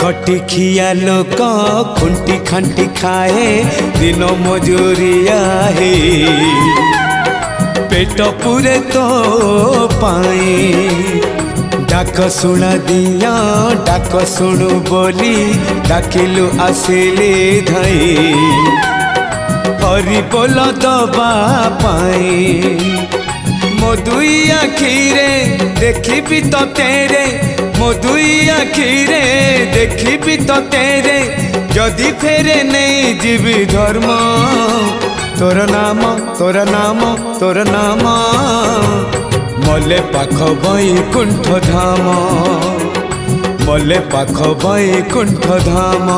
खटिखिया लोक खुंटी खांटी खाए दिन मजूरिया है पेट पूरे तो पाए डाक शुणा दिया डाक शुणु बोली डाकिलु आसिले धई हरि बोल दबा पाए मो दुई आखिरे देखी तो तेरे मो दुई आखिरे देखी तो तेरे जदि फेरे नहीं जीवी धर्म तोर नाम तोर नाम तोर नाम मले पाख बैकुंठ धाम मले पाख बैकुंठ धाम।